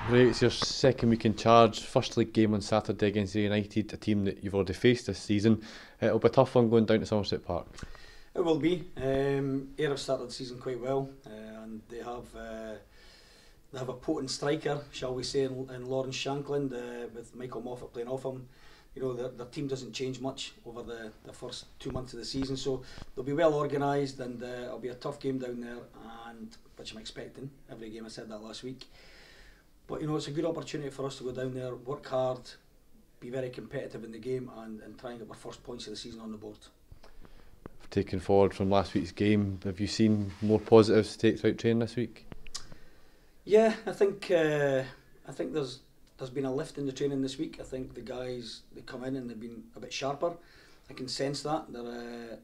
Right, it's your second week in charge. First league game on Saturday against Ayr United, a team that you've already faced this season. It'll be a tough one going down to Somerset Park. It will be. Ayr have started the season quite well, and they have a potent striker, shall we say, in Lawrence Shankland, with Michael Moffat playing off him. You know, their team doesn't change much over the first 2 months of the season, so they'll be well organised, and it'll be a tough game down there, and which I'm expecting. Every game, I said that last week. But you know, it's a good opportunity for us to go down there, work hard, be very competitive in the game, and try and get our first points of the season on the board. Taking forward from last week's game, have you seen more positives to take throughout training this week? Yeah, I think there's been a lift in the training this week. I think the guys, they come in and they've been a bit sharper. I can sense that. They're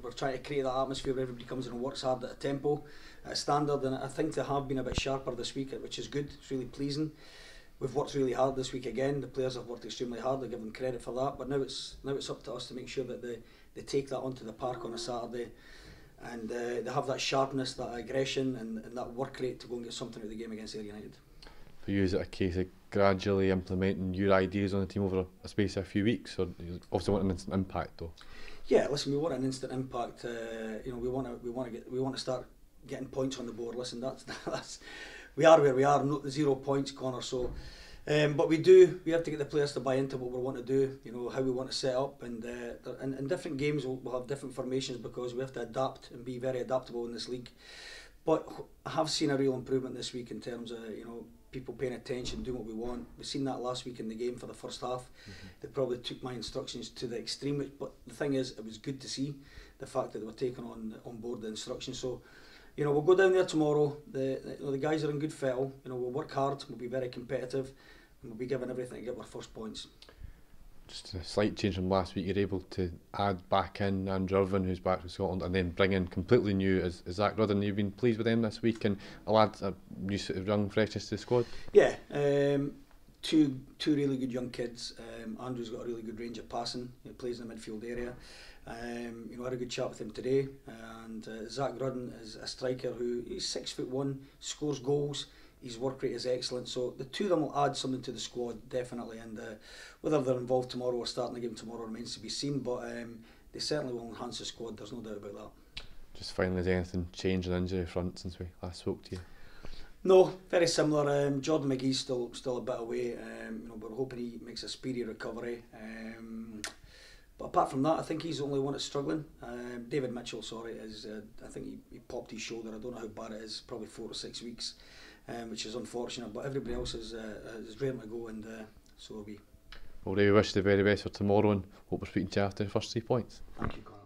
we're trying to create that atmosphere where everybody comes in and works hard at a tempo, at a standard, and I think they have been a bit sharper this week, which is good. It's really pleasing. We've worked really hard this week again. The players have worked extremely hard. I give them credit for that. But now it's up to us to make sure that they take that onto the park on a Saturday, and they have that sharpness, that aggression, and that work rate to go and get something out of the game against Ayr United. For you, is it a case of gradually implementing your ideas on the team over a space of a few weeks, or you obviously want an instant impact though? Yeah, listen, we want an instant impact. You know, we want to start getting points on the board. Listen, that's we are where we are, not the 0 points, Connor. So, but we have to get the players to buy into what we want to do. You know, how we want to set up, and in different games we'll have different formations because we have to adapt and be very adaptable in this league. But I have seen a real improvement this week in terms of, you know, people paying attention, doing what we want. We've seen that last week in the game for the first half. They probably took my instructions to the extreme, but the thing is, it was good to see the fact that they were taking on board the instructions. So, you know, we'll go down there tomorrow. The guys are in good fettle. You know, we'll work hard, we'll be very competitive, and we'll be giving everything to get our first points. Just a slight change from last week, you're able to add back in Andrew Irvine, who's back from Scotland, and then bring in completely new as Zach Rudden. You've been pleased with them this week, and I'll add a new sort of young freshness to the squad. Yeah, two really good young kids. Andrew's got a really good range of passing. He plays in the midfield area. You know, I had a good chat with him today, and Zach Rudden is a striker he's 6'1", scores goals. His work rate is excellent, so the two of them will add something to the squad, definitely, and whether they're involved tomorrow or starting the game tomorrow remains to be seen, but they certainly will enhance the squad, there's no doubt about that. Just finally, has anything changed on the injury front since we last spoke to you? No, very similar. Jordan McGee's still a bit away. You know, we're hoping he makes a speedy recovery. But apart from that, I think he's the only one that's struggling. David Mitchell, I think he popped his shoulder. I don't know how bad it is, probably 4 to 6 weeks, which is unfortunate. But everybody else is raring to go, and so will we. Well, we wish you the very best for tomorrow, and hope we're speaking to you after the first 3 points. Thank you, Colin.